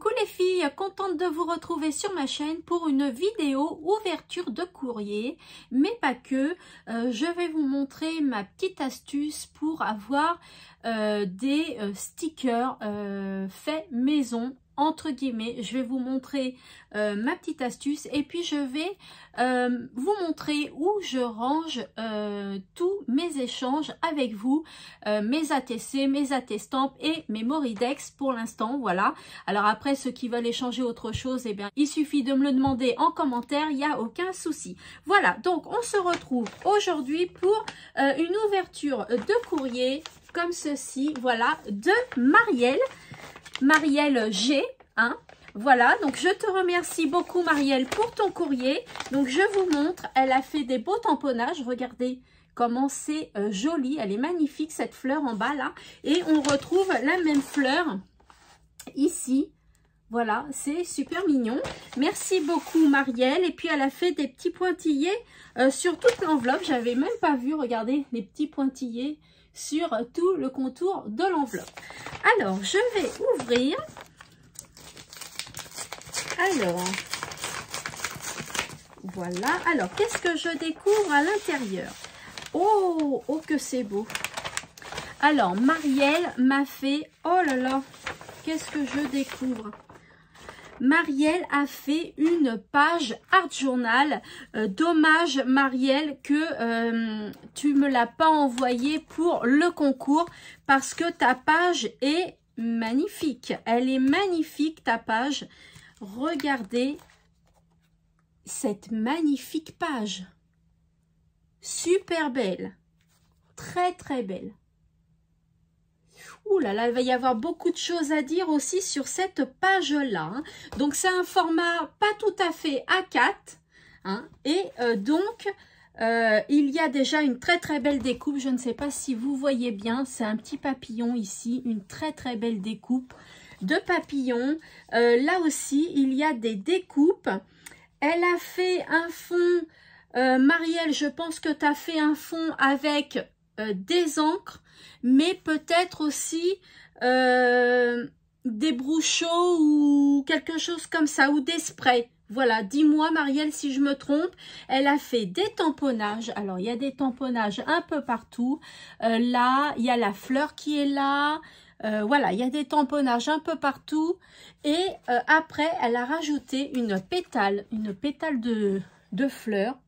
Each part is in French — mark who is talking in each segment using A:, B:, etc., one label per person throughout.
A: Coucou les filles, contente de vous retrouver sur ma chaîne pour une vidéo ouverture de courrier, mais pas que. Je vais vous montrer ma petite astuce pour avoir des stickers faits maison, entre guillemets. Je vais vous montrer ma petite astuce et puis je vais vous montrer où je range tous mes échanges avec vous, mes ATC, mes attestampes et mes Moridex pour l'instant, voilà. Alors après, ceux qui veulent échanger autre chose, eh bien, il suffit de me le demander en commentaire, il n'y a aucun souci. Voilà, donc on se retrouve aujourd'hui pour une ouverture de courrier comme ceci, voilà, de Marielle. Marielle G, hein. Voilà, donc je te remercie beaucoup Marielle pour ton courrier. Donc je vous montre, elle a fait des beaux tamponnages, regardez comment c'est joli, elle est magnifique cette fleur en bas là. Et on retrouve la même fleur ici, voilà, c'est super mignon. Merci beaucoup Marielle. Et puis elle a fait des petits pointillés sur toute l'enveloppe, j'avais même pas vu, regardez les petits pointillés sur tout le contour de l'enveloppe. Alors, je vais ouvrir. Alors, voilà. Alors, qu'est-ce que je découvre à l'intérieur? Oh, oh, que c'est beau. Alors, Marielle m'a fait... Oh là là, qu'est-ce que je découvre? Marielle a fait une page art journal. Dommage Marielle que tu me l'as pas envoyé pour le concours parce que ta page est magnifique. Elle est magnifique ta page. Regardez cette magnifique page. Super belle. Très très belle. Ouh là là, il va y avoir beaucoup de choses à dire aussi sur cette page-là. Hein. Donc, c'est un format pas tout à fait A4. Hein, et donc, il y a déjà une très très belle découpe. Je ne sais pas si vous voyez bien. C'est un petit papillon ici. Une très très belle découpe de papillon. Là aussi, il y a des découpes. Elle a fait un fond. Marielle, je pense que tu as fait un fond avec... des encres, mais peut-être aussi des brousseaux ou quelque chose comme ça, ou des sprays. Voilà, dis-moi Marielle si je me trompe. Elle a fait des tamponnages. Alors, il y a des tamponnages un peu partout. Là, il y a la fleur qui est là. Voilà, il y a des tamponnages un peu partout. Et après, elle a rajouté une pétale de fleurs.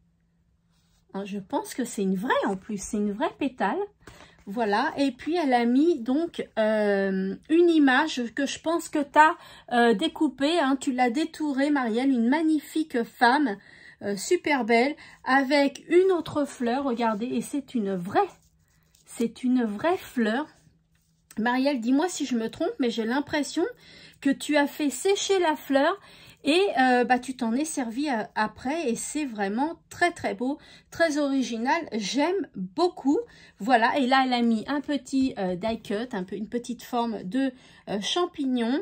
A: Je pense que c'est une vraie en plus, c'est une vraie pétale. Voilà, et puis elle a mis donc une image que je pense que tu as découpée, hein, tu l'as détourée Marielle, une magnifique femme, super belle, avec une autre fleur, regardez, et c'est une vraie fleur. Marielle, dis-moi si je me trompe, mais j'ai l'impression que tu as fait sécher la fleur et tu t'en es servi après et c'est vraiment très très beau, très original, j'aime beaucoup. Voilà, et là elle a mis un petit die cut, une petite forme de champignon.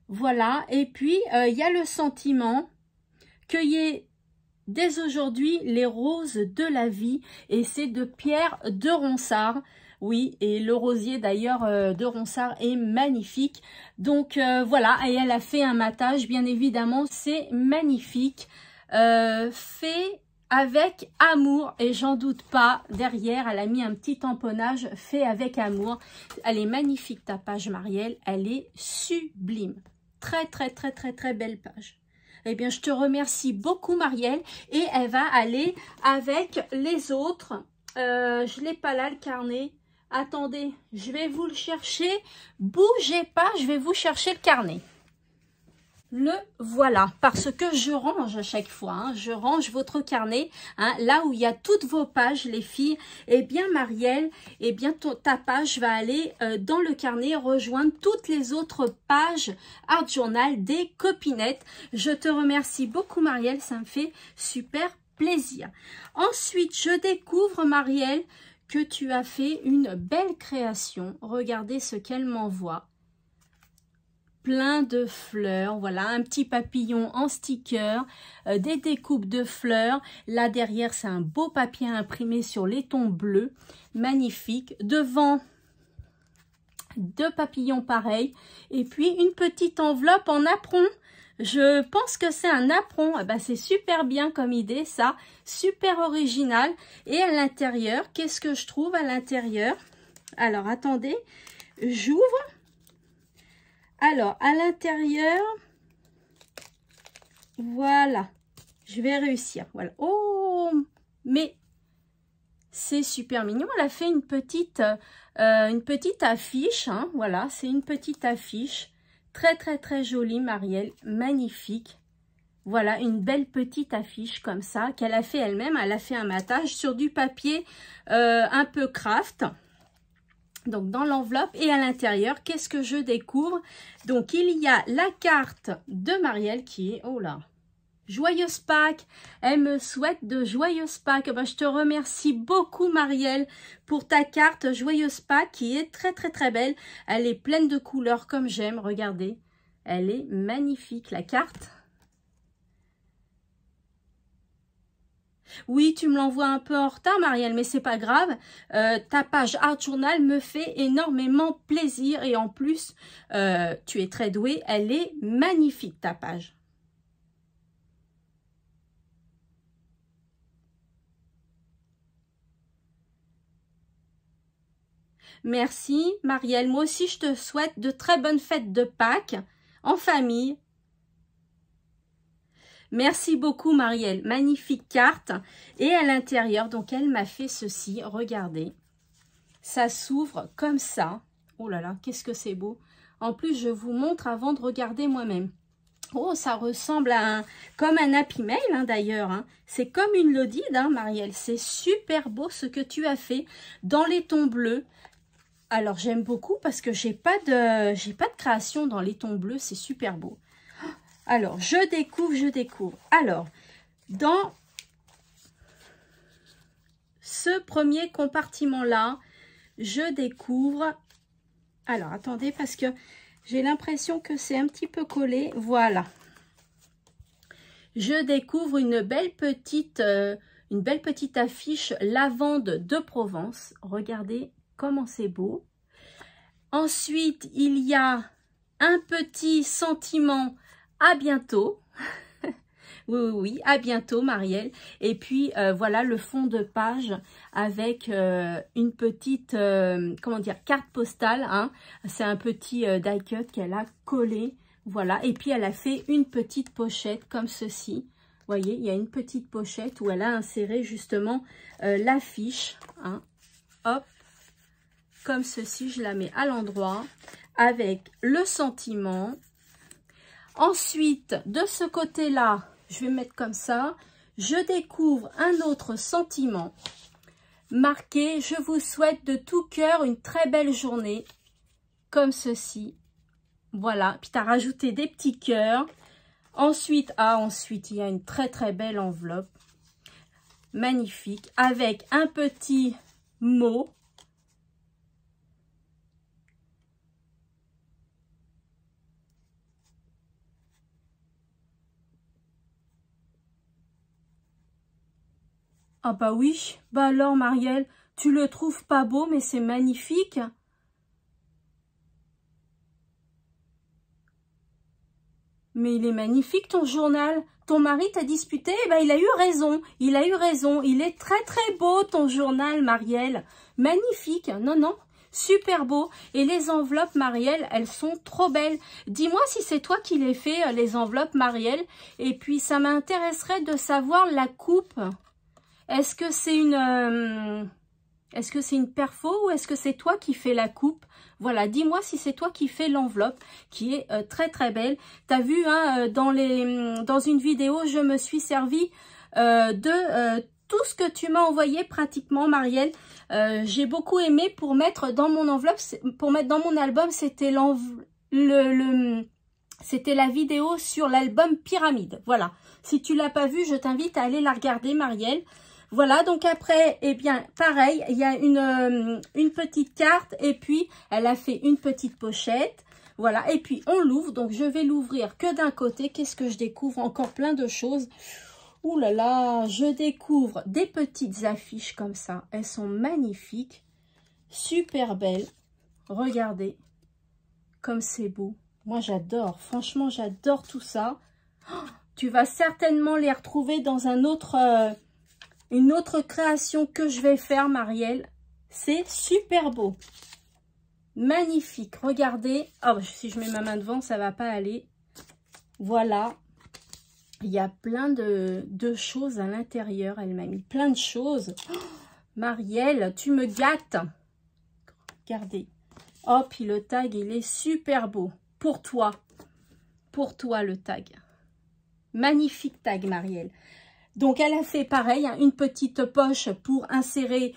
A: Voilà, et puis il y a le sentiment cueillez dès aujourd'hui les roses de la vie et c'est de Pierre de Ronsard. Oui, et le rosier d'ailleurs de Ronsard est magnifique. Donc voilà, et elle a fait un matage, bien évidemment, c'est magnifique. Fait avec amour, et j'en doute pas, derrière, elle a mis un petit tamponnage fait avec amour. Elle est magnifique ta page Marielle, elle est sublime. Très très très très très belle page. Eh bien, je te remercie beaucoup Marielle, et elle va aller avec les autres. Je l'ai pas là le carnet. Attendez, je vais vous le chercher. Bougez pas, je vais vous chercher le carnet. Le voilà, parce que je range à chaque fois. Hein, je range votre carnet, hein, là où il y a toutes vos pages, les filles. Eh bien, Marielle, eh bien, ta page va aller dans le carnet rejoindre toutes les autres pages Art Journal des copinettes. Je te remercie beaucoup, Marielle, ça me fait super plaisir. Ensuite, je découvre, Marielle, que tu as fait une belle création. Regardez ce qu'elle m'envoie. Plein de fleurs, voilà, un petit papillon en sticker, des découpes de fleurs. Là derrière, c'est un beau papier imprimé sur laiton bleu, magnifique. Devant, 2 papillons pareils. Et puis une petite enveloppe en apron. Je pense que c'est un apron. Eh ben, c'est super bien comme idée, ça. Super original. Et à l'intérieur, qu'est-ce que je trouve à l'intérieur? Alors, attendez. J'ouvre. Alors, à l'intérieur, voilà. Je vais réussir. Voilà. Oh, mais c'est super mignon. Elle a fait une petite affiche. Hein. Voilà, c'est une petite affiche. Très, très, très jolie, Marielle. Magnifique. Voilà, une belle petite affiche comme ça, qu'elle a fait elle-même. Elle a fait un matage sur du papier un peu craft. Donc, dans l'enveloppe et à l'intérieur, qu'est-ce que je découvre? Donc, il y a la carte de Marielle qui est... Oh là! Joyeuse Pâques, elle me souhaite de joyeuses Pâques. Ben, je te remercie beaucoup, Marielle, pour ta carte Joyeuse Pâques qui est très, très, très belle. Elle est pleine de couleurs comme j'aime, regardez. Elle est magnifique, la carte. Oui, tu me l'envoies un peu en retard, Marielle, mais c'est pas grave. Ta page Art Journal me fait énormément plaisir et en plus, tu es très douée. Elle est magnifique, ta page. Merci, Marielle. Moi aussi, je te souhaite de très bonnes fêtes de Pâques en famille. Merci beaucoup, Marielle. Magnifique carte. Et à l'intérieur, donc, elle m'a fait ceci. Regardez. Ça s'ouvre comme ça. Oh là là, qu'est-ce que c'est beau. En plus, je vous montre avant de regarder moi-même. Oh, ça ressemble à comme un Happy Mail, hein, d'ailleurs. Hein. C'est comme une Lodide, hein, Marielle. C'est super beau ce que tu as fait dans les tons bleus. Alors, j'aime beaucoup parce que j'ai pas de création dans les tons bleus. C'est super beau. Alors, je découvre. Alors, dans ce premier compartiment-là, je découvre... Alors, attendez, parce que j'ai l'impression que c'est un petit peu collé. Voilà. Je découvre une belle petite affiche lavande de Provence. Regardez comment c'est beau. Ensuite, il y a un petit sentiment à bientôt. Oui, à bientôt, Marielle. Et puis, voilà le fond de page avec une petite, comment dire, carte postale. Hein. C'est un petit die cut qu'elle a collé. Voilà. Et puis, elle a fait une petite pochette comme ceci. Vous voyez, il y a une petite pochette où elle a inséré justement l'affiche. Hein. Hop. Comme ceci, je la mets à l'endroit avec le sentiment. Ensuite, de ce côté-là, je vais mettre comme ça. Je découvre un autre sentiment marqué. Je vous souhaite de tout cœur une très belle journée. Comme ceci. Voilà. Puis, tu as rajouté des petits cœurs. Ensuite, il y a une très, très belle enveloppe. Magnifique. Avec un petit mot. Ah bah oui, bah alors Marielle, tu le trouves pas beau, mais c'est magnifique. Mais il est magnifique ton journal. Ton mari t'a disputé, eh ben il a eu raison. Il a eu raison. Il est très très beau ton journal, Marielle. Magnifique. Non, non, super beau. Et les enveloppes, Marielle, elles sont trop belles. Dis-moi si c'est toi qui les fais, les enveloppes, Marielle. Et puis ça m'intéresserait de savoir la coupe. Est-ce que c'est une perfo ou est-ce que c'est toi qui fais la coupe? Voilà, dis-moi si c'est toi qui fais l'enveloppe, qui est très très belle. T'as vu, hein, dans une vidéo, je me suis servi de tout ce que tu m'as envoyé pratiquement, Marielle. J'ai beaucoup aimé pour mettre dans mon enveloppe, pour mettre dans mon album, c'était c'était la vidéo sur l'album Pyramide. Voilà, si tu l'as pas vu, je t'invite à aller la regarder, Marielle. Voilà, donc après, eh bien, pareil, il y a une petite carte et puis elle a fait une petite pochette. Voilà, et puis on l'ouvre, donc je vais l'ouvrir que d'un côté. Qu'est-ce que je découvre? Encore plein de choses. Ouh là là, je découvre des petites affiches comme ça. Elles sont magnifiques, super belles. Regardez, Comme c'est beau. Moi, j'adore. Franchement, j'adore tout ça. Oh, tu vas certainement les retrouver dans une autre création que je vais faire, Marielle. C'est super beau. Magnifique. Regardez. Oh, si je mets ma main devant, ça va pas aller. Voilà. Il y a plein de choses à l'intérieur. Elle m'a mis plein de choses. Oh, Marielle, tu me gâtes. Regardez. Oh, puis le tag, il est super beau. Pour toi. Pour toi, le tag. Magnifique tag, Marielle. Donc, elle a fait pareil, hein, une petite poche pour insérer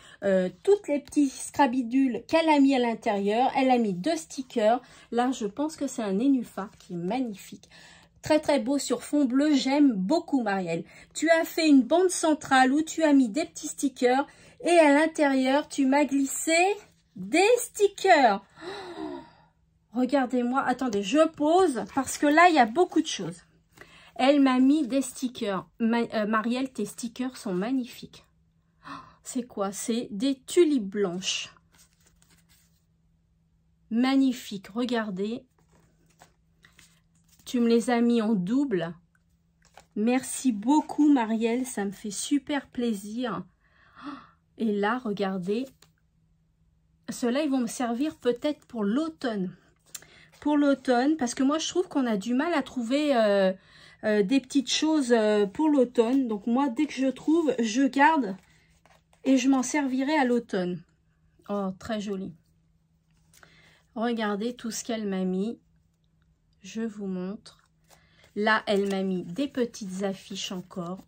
A: toutes les petits scrabidules qu'elle a mis à l'intérieur. Elle a mis 2 stickers. Là, je pense que c'est un nénuphar qui est magnifique. Très, très beau sur fond bleu. J'aime beaucoup, Marielle. Tu as fait une bande centrale où tu as mis des petits stickers. Et à l'intérieur, tu m'as glissé des stickers. Oh, regardez-moi. Attendez, je pose parce que là, il y a beaucoup de choses. Elle m'a mis des stickers. Marielle, tes stickers sont magnifiques. Oh, c'est quoi? C'est des tulipes blanches. Magnifique. Regardez. Tu me les as mis en double. Merci beaucoup, Marielle. Ça me fait super plaisir. Et là, regardez. Ceux-là, ils vont me servir peut-être pour l'automne. Pour l'automne, parce que moi, je trouve qu'on a du mal à trouver des petites choses pour l'automne. Donc, moi, dès que je trouve, je garde et je m'en servirai à l'automne. Oh, très joli. Regardez tout ce qu'elle m'a mis. Je vous montre. Là, elle m'a mis des petites affiches encore.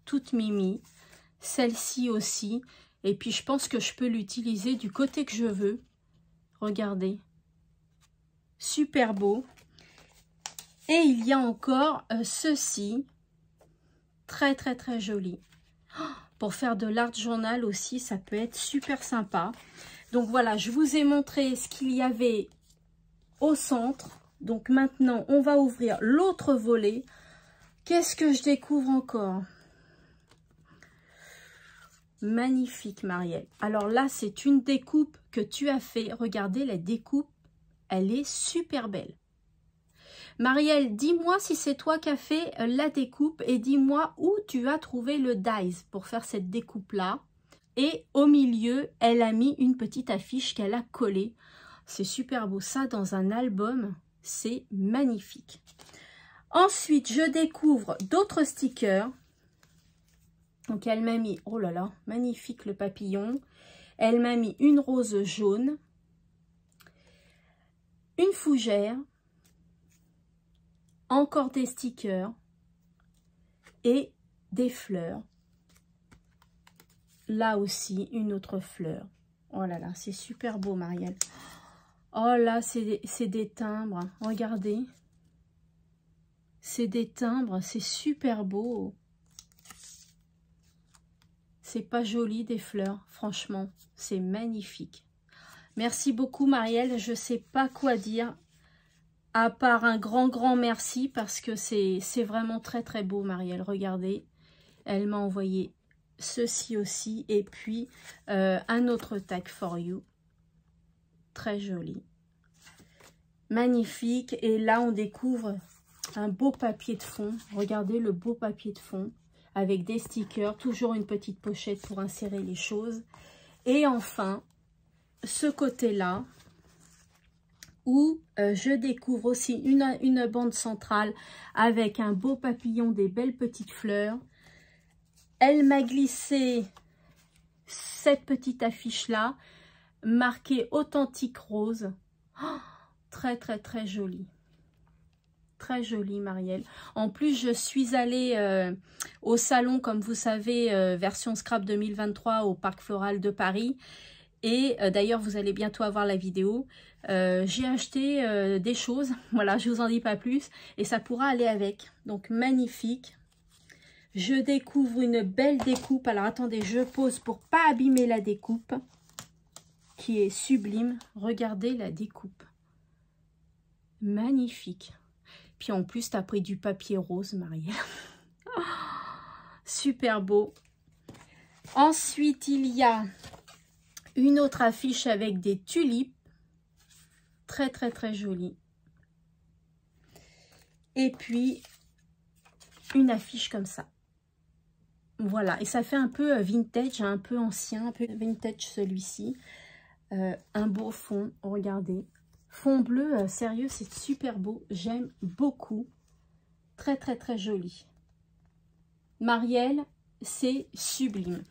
A: Toutes mimi. Celle-ci aussi. Et puis, je pense que je peux l'utiliser du côté que je veux. Regardez. Super beau. Et il y a encore ceci. Très, très, très joli. Oh, pour faire de l'art journal aussi, ça peut être super sympa. Donc, voilà, je vous ai montré ce qu'il y avait au centre. Donc, maintenant, on va ouvrir l'autre volet. Qu'est-ce que je découvre encore? Magnifique, Marielle. Alors là, c'est une découpe que tu as fait. Regardez la découpe. Elle est super belle. Marielle, dis-moi si c'est toi qui as fait la découpe et dis-moi où tu as trouvé le dies pour faire cette découpe-là. Et au milieu, elle a mis une petite affiche qu'elle a collée. C'est super beau. Ça, dans un album, c'est magnifique. Ensuite, je découvre d'autres stickers. Donc, elle m'a mis, oh là là, magnifique le papillon. Elle m'a mis une rose jaune, une fougère, encore des stickers et des fleurs. Là aussi, une autre fleur. Oh là là, c'est super beau, Marielle. Oh là, c'est des timbres. Regardez. C'est des timbres, c'est super beau. C'est pas joli des fleurs, franchement, c'est magnifique. Merci beaucoup, Marielle. Je sais pas quoi dire, à part un grand merci, parce que c'est vraiment très très beau, Marielle. Regardez, elle m'a envoyé ceci aussi, et puis un autre tag for you. Très joli. Magnifique. Et là, on découvre un beau papier de fond. Regardez le beau papier de fond. Avec des stickers, toujours une petite pochette pour insérer les choses. Et enfin, ce côté-là, où je découvre aussi une bande centrale avec un beau papillon, des belles petites fleurs. Elle m'a glissé cette petite affiche-là, marquée Authentique Rose. Oh, très, très, très jolie. Très jolie, Marielle. En plus, je suis allée au salon, comme vous savez, version Scrap 2023 au Parc Floral de Paris. Et d'ailleurs, vous allez bientôt avoir la vidéo. J'ai acheté des choses. Voilà, je vous en dis pas plus. Et ça pourra aller avec. Donc, magnifique. Je découvre une belle découpe. Alors, attendez, je pose pour pas abîmer la découpe. Qui est sublime. Regardez la découpe. Magnifique. Puis en plus, tu as pris du papier rose, Marielle. Oh, super beau. Ensuite, il y a une autre affiche avec des tulipes. très très très joli. Et puis une affiche comme ça. Voilà, et ça fait un peu vintage, un peu ancien, un peu vintage celui-ci. Un beau fond, regardez. Fond bleu, sérieux, c'est super beau. J'aime beaucoup. Très très très joli. Marielle, c'est sublime.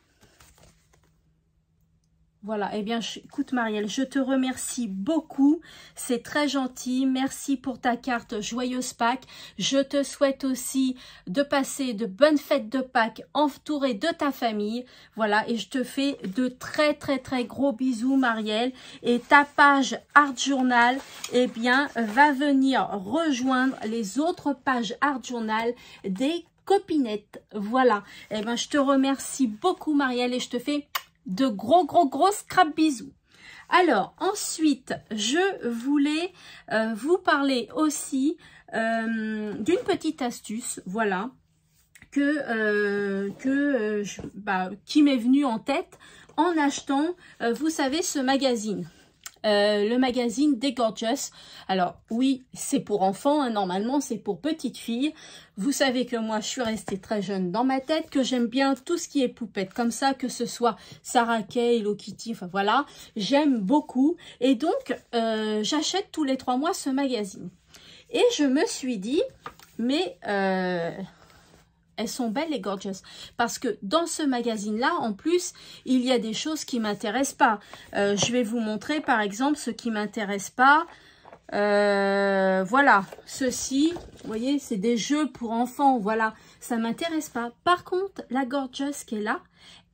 A: Voilà, eh bien, écoute Marielle, je te remercie beaucoup, c'est très gentil, merci pour ta carte Joyeuse Pâques. Je te souhaite aussi de passer de bonnes fêtes de Pâques entourée de ta famille. Voilà, et je te fais de très très très gros bisous Marielle. Et ta page Art Journal, eh bien, va venir rejoindre les autres pages Art Journal des copinettes. Voilà, eh bien, je te remercie beaucoup Marielle et je te fais de gros scrap bisous. Alors ensuite je voulais vous parler aussi d'une petite astuce, voilà, qui m'est venue en tête en achetant vous savez ce magazine. Le magazine des Gorgeous. Alors oui, c'est pour enfants, hein, normalement c'est pour petites filles. Vous savez que moi je suis restée très jeune dans ma tête, que j'aime bien tout ce qui est poupette comme ça, que ce soit Sarah Kay, Hello Kitty, enfin voilà, j'aime beaucoup. Et donc j'achète tous les 3 mois ce magazine. Et je me suis dit, mais elles sont belles les Gorgeous, parce que dans ce magazine-là, en plus, il y a des choses qui ne m'intéressent pas. Je vais vous montrer par exemple ce qui ne m'intéresse pas. Voilà, ceci, vous voyez, c'est des jeux pour enfants, voilà, ça ne m'intéresse pas. Par contre, la Gorgeous qui est là,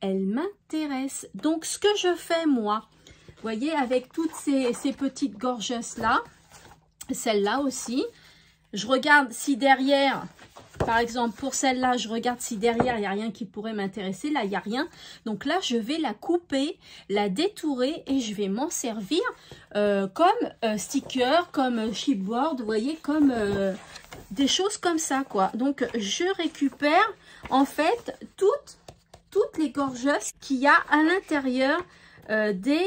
A: elle m'intéresse. Donc, ce que je fais, moi, vous voyez, avec toutes ces petites Gorgeous-là, celle-là aussi, je regarde si derrière... Par exemple, pour celle-là, je regarde si derrière, il n'y a rien qui pourrait m'intéresser. Là, il n'y a rien. Donc là, je vais la couper, la détourer et je vais m'en servir comme sticker, comme chipboard, vous voyez, comme des choses comme ça, quoi. Donc, je récupère, en fait, toutes les Gorgeous qu'il y a à l'intérieur des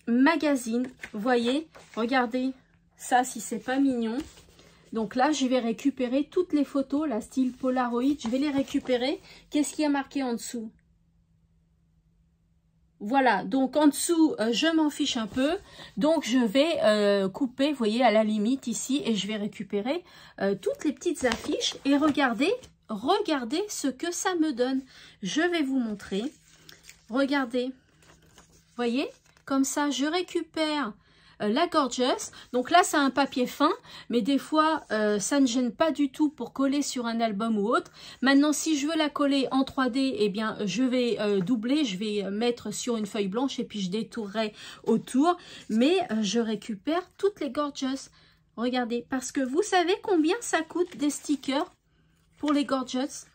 A: magazines. Vous voyez, regardez ça, si c'est pas mignon. Donc là, je vais récupérer toutes les photos, la style Polaroid, je vais les récupérer. Qu'est-ce qu'il y a marqué en dessous? Voilà, donc en dessous, je m'en fiche un peu. Donc je vais couper, vous voyez, à la limite ici, et je vais récupérer toutes les petites affiches. Et regardez ce que ça me donne. Je vais vous montrer. Regardez, vous voyez, comme ça, je récupère... la Gorgeous, donc là c'est un papier fin, mais des fois ça ne gêne pas du tout pour coller sur un album ou autre. Maintenant si je veux la coller en 3D, eh bien je vais doubler, je vais mettre sur une feuille blanche et puis je détourerai autour, mais je récupère toutes les Gorgeous. Regardez, parce que vous savez combien ça coûte des stickers pour les Gorgeous?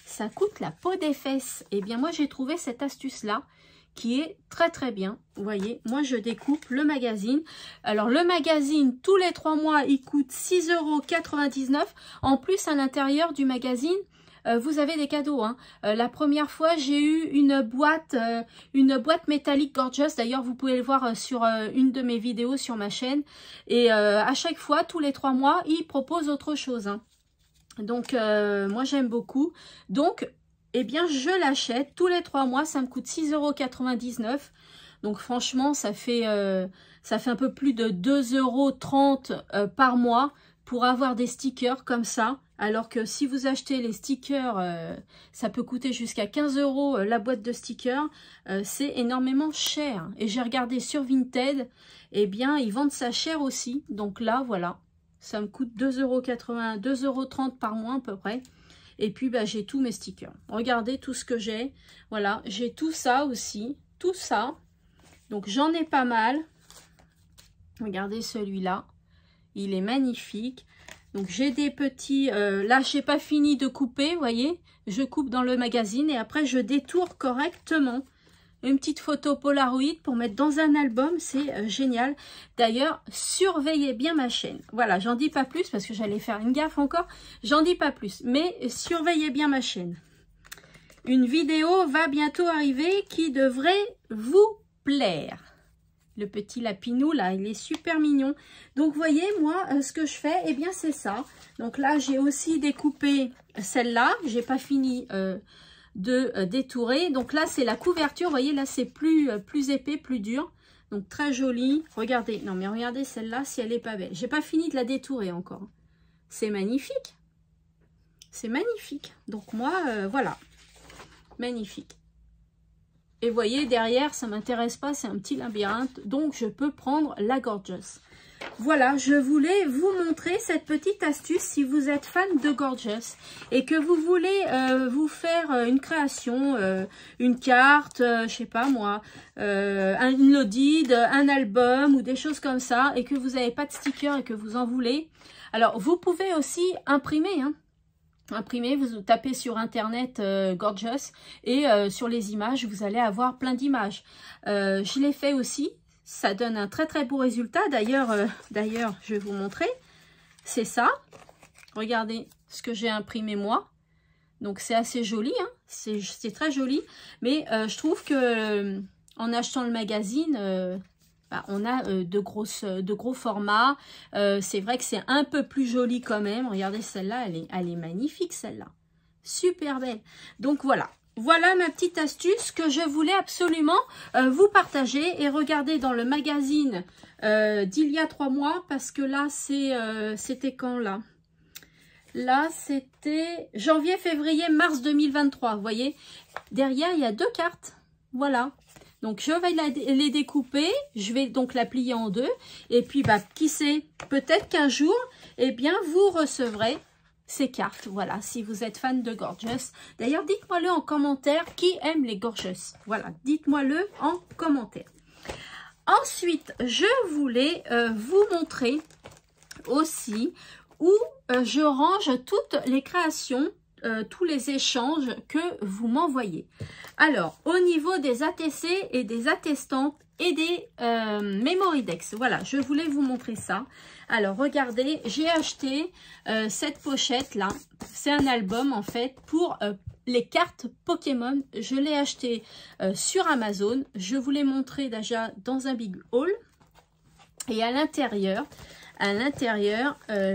A: Ça coûte la peau des fesses. Eh bien moi j'ai trouvé cette astuce là qui est très très bien. Vous voyez, moi je découpe le magazine. Alors le magazine, tous les 3 mois, il coûte 6,99 €. En plus, à l'intérieur du magazine, vous avez des cadeaux. Hein. La première fois, j'ai eu une boîte métallique Gorgeous. D'ailleurs, vous pouvez le voir sur une de mes vidéos sur ma chaîne. Et à chaque fois, tous les 3 mois, il propose autre chose. Hein. Donc, moi j'aime beaucoup. Donc, eh bien, je l'achète tous les 3 mois. Ça me coûte 6,99 €. Donc, franchement, ça fait un peu plus de 2,30 € par mois pour avoir des stickers comme ça. Alors que si vous achetez les stickers, ça peut coûter jusqu'à 15 € la boîte de stickers. C'est énormément cher. Et j'ai regardé sur Vinted, eh bien, ils vendent ça cher aussi. Donc là, voilà, ça me coûte 2,30 € par mois à peu près. Et puis, bah, j'ai tous mes stickers. Regardez tout ce que j'ai. Voilà, j'ai tout ça aussi. Tout ça. Donc, j'en ai pas mal. Regardez celui-là. Il est magnifique. Donc, j'ai des petits... là, je n'ai pas fini de couper, vous voyez. Je coupe dans le magazine et après, je détourne correctement. Une petite photo Polaroid pour mettre dans un album, c'est génial. D'ailleurs, surveillez bien ma chaîne. Voilà, j'en dis pas plus parce que j'allais faire une gaffe encore. J'en dis pas plus, mais surveillez bien ma chaîne. Une vidéo va bientôt arriver qui devrait vous plaire. Le petit lapinou, là, il est super mignon. Donc, vous voyez, moi, ce que je fais, eh bien, c'est ça. Donc là, j'ai aussi découpé celle-là. J'ai pas fini de détourer. Donc là, c'est la couverture. Vous voyez, là, c'est plus épais, plus dur. Donc, très joli. Regardez. Non, mais regardez celle-là, si elle est pas belle. J'ai pas fini de la détourer encore. C'est magnifique. C'est magnifique. Donc, moi, voilà. Magnifique. Et vous voyez, derrière, ça ne m'intéresse pas, c'est un petit labyrinthe. Donc, je peux prendre la Gorgeous. Voilà, je voulais vous montrer cette petite astuce si vous êtes fan de Gorgeous et que vous voulez vous faire une création, une carte, je sais pas moi, une loaded, un album ou des choses comme ça et que vous n'avez pas de sticker et que vous en voulez. Alors, vous pouvez aussi imprimer, hein. Imprimer, vous tapez sur internet Gorgeous et sur les images, vous allez avoir plein d'images. Je l'ai fait aussi, ça donne un très très beau résultat. D'ailleurs, je vais vous montrer. C'est ça. Regardez ce que j'ai imprimé moi. Donc c'est assez joli, hein. C'est très joli. Mais je trouve que en achetant le magazine, on a de gros formats. C'est vrai que c'est un peu plus joli quand même. Regardez celle-là, elle est magnifique celle-là. Super belle. Donc voilà. Voilà ma petite astuce que je voulais absolument vous partager. Et regardez dans le magazine d'il y a 3 mois. Parce que là, c'était quand là? Là, c'était janvier, février, mars 2023. Vous voyez, derrière, il y a 2 cartes. Voilà. Donc, je vais les découper. Je vais donc la plier en 2. Et puis, bah, qui sait, peut-être qu'un jour, eh bien, vous recevrez ces cartes. Voilà, si vous êtes fan de Gorgeous. D'ailleurs, dites-moi-le en commentaire qui aime les Gorgeous. Voilà, dites-moi-le en commentaire. Ensuite, je voulais vous montrer aussi où je range toutes les créations, tous les échanges que vous m'envoyez. Alors, au niveau des ATC et des attestampes et des Memory Dex, voilà, je voulais vous montrer ça. Alors, regardez, j'ai acheté cette pochette-là. C'est un album, en fait, pour les cartes Pokémon. Je l'ai acheté sur Amazon. Je vous l'ai montré déjà dans un big haul. Et à l'intérieur,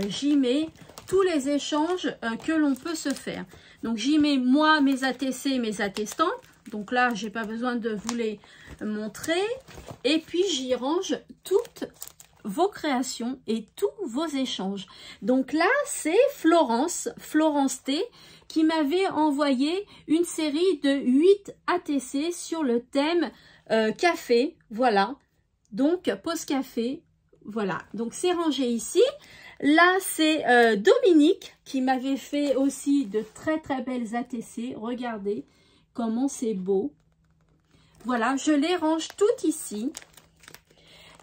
A: j'y mets tous les échanges que l'on peut se faire. Donc, j'y mets moi mes ATC, mes attestampes. Donc là, j'ai pas besoin de vous les montrer. Et puis, j'y range toutes vos créations et tous vos échanges. Donc là, c'est Florence T, qui m'avait envoyé une série de 8 ATC sur le thème café. Voilà. Donc, pause café. Voilà. Donc, c'est rangé ici. Là, c'est Dominique qui m'avait fait aussi de très très belles ATC. Regardez comment c'est beau. Voilà, je les range toutes ici.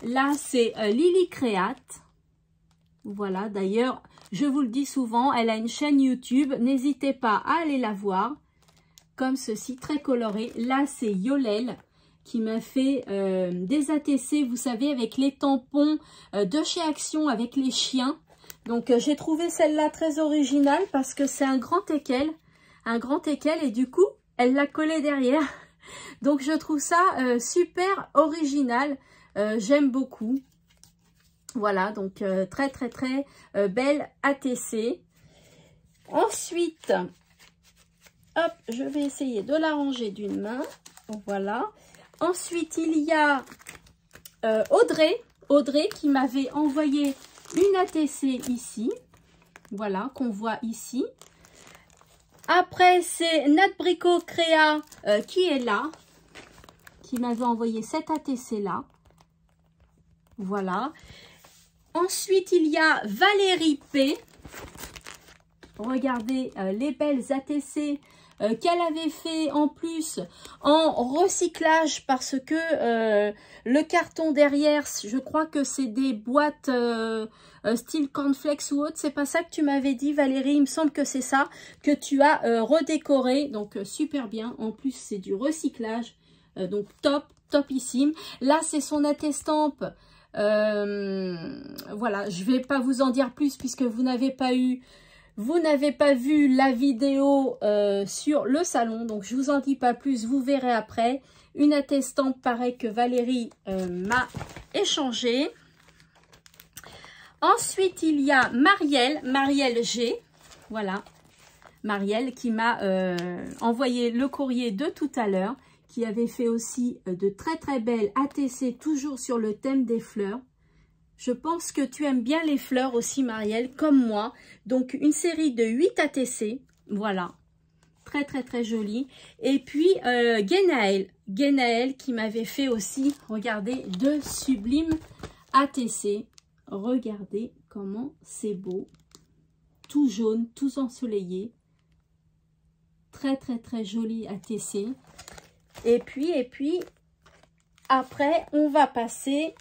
A: Là, c'est Lily Créate. Voilà, d'ailleurs, je vous le dis souvent, elle a une chaîne YouTube. N'hésitez pas à aller la voir. Comme ceci, très coloré. Là, c'est Yolel qui m'a fait des ATC, vous savez, avec les tampons de chez Action, avec les chiens. Donc, j'ai trouvé celle-là très originale parce que c'est un grand teckel. Un grand teckel et du coup, elle l'a collé derrière. Donc, je trouve ça super original. J'aime beaucoup. Voilà, donc très, très, très belle ATC. Ensuite, hop, je vais essayer de la ranger d'une main. Voilà. Ensuite, il y a Audrey qui m'avait envoyé une ATC ici. Voilà, qu'on voit ici. Après, c'est Nat Brico Créa qui est là, qui m'avait envoyé cette ATC là. Voilà. Ensuite, il y a Valérie P. Regardez les belles ATC qu'elle avait fait en plus en recyclage parce que le carton derrière, je crois que c'est des boîtes style cornflakes ou autre. C'est pas ça que tu m'avais dit, Valérie? Il me semble que c'est ça que tu as redécoré. Donc super bien. En plus, c'est du recyclage. Donc topissime. Là, c'est son attestampe. Voilà, je vais pas vous en dire plus puisque vous n'avez pas vu la vidéo sur le salon, donc je vous en dis pas plus, vous verrez après. une attestante pareil que Valérie m'a échangé. Ensuite, il y a Marielle G. Voilà, Marielle qui m'a envoyé le courrier de tout à l'heure, qui avait fait aussi de très très belles ATC, toujours sur le thème des fleurs. Je pense que tu aimes bien les fleurs aussi, Marielle, comme moi. Donc, une série de 8 ATC. Voilà. Très, très, très jolie. Et puis, Guénaël qui m'avait fait aussi, regardez, de sublimes ATC. Regardez comment c'est beau. Tout jaune, tout ensoleillé. Très, très, très joli ATC. Et puis, après, on va passer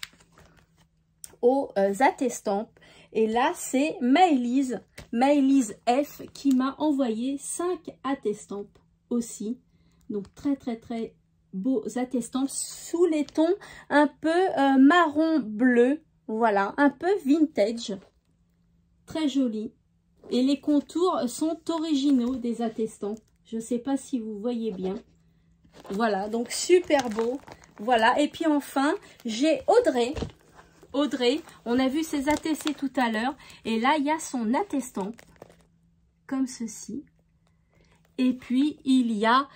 A: aux attestampes. Et là, c'est Maëlys F qui m'a envoyé 5 attestampes aussi. Donc, très, très, très beaux attestampes sous les tons un peu marron bleu. Voilà, un peu vintage. Très joli. Et les contours sont originaux des attestampes. Je ne sais pas si vous voyez bien. Voilà, donc super beau. Voilà, et puis enfin, j'ai Audrey, on a vu ses ATC tout à l'heure. Et là, il y a son attestampe, comme ceci. Et puis, il y a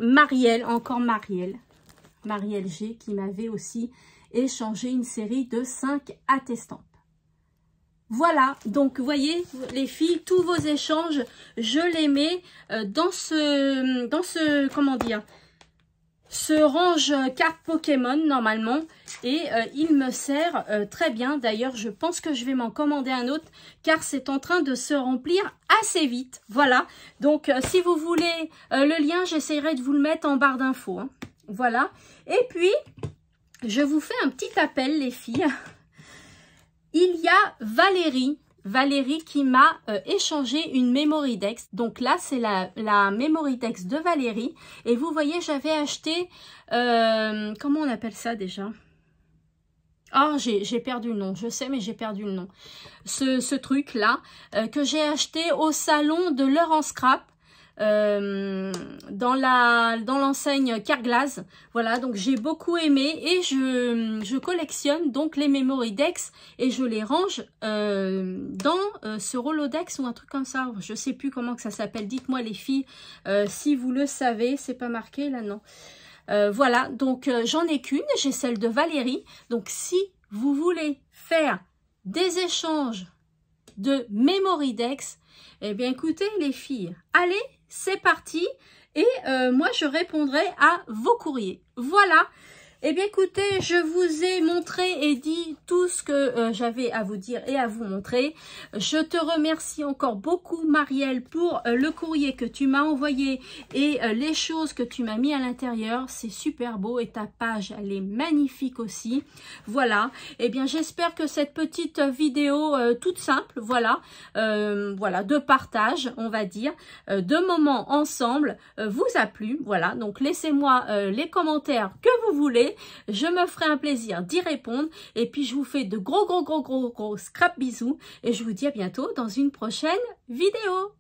A: Marielle, encore Marielle G, qui m'avait aussi échangé une série de 5 attestampes. Voilà, donc vous voyez les filles, tous vos échanges, je les mets dans ce comment dire, ce range carte Pokémon normalement, et il me sert très bien. D'ailleurs, je pense que je vais m'en commander un autre car c'est en train de se remplir assez vite. Voilà, donc si vous voulez le lien, j'essaierai de vous le mettre en barre d'infos. Hein. Voilà, et puis je vous fais un petit appel les filles. Il y a Valérie qui m'a échangé une Memory Dex. Donc là, c'est la Memory Dex de Valérie. Et vous voyez, j'avais acheté... comment on appelle ça déjà? Oh, j'ai perdu le nom. Je sais, mais j'ai perdu le nom. Ce truc-là, que j'ai acheté au salon de l'heure en scrap. Dans l'enseigne Carglass. Voilà, donc j'ai beaucoup aimé et je collectionne donc les Memory Dex et je les range dans ce Rolodex ou un truc comme ça. Je sais plus comment que ça s'appelle. Dites-moi les filles si vous le savez. C'est pas marqué là, non. Voilà, donc j'en ai qu'une. J'ai celle de Valérie. Donc si vous voulez faire des échanges de Memory Dex, eh bien écoutez les filles, allez, c'est parti et moi je répondrai à vos courriers. Voilà, eh bien écoutez, je vous ai montré et dit tout ce que j'avais à vous dire et à vous montrer. Je te remercie encore beaucoup Marielle pour le courrier que tu m'as envoyé et les choses que tu m'as mis à l'intérieur. C'est super beau et ta page elle est magnifique aussi. Voilà, eh bien j'espère que cette petite vidéo toute simple, voilà, voilà, de partage on va dire, de moments ensemble vous a plu. Voilà, donc laissez-moi les commentaires que vous voulez. Je me ferai un plaisir d'y répondre. Et puis, je vous fais de gros scrap bisous. Et je vous dis à bientôt dans une prochaine vidéo.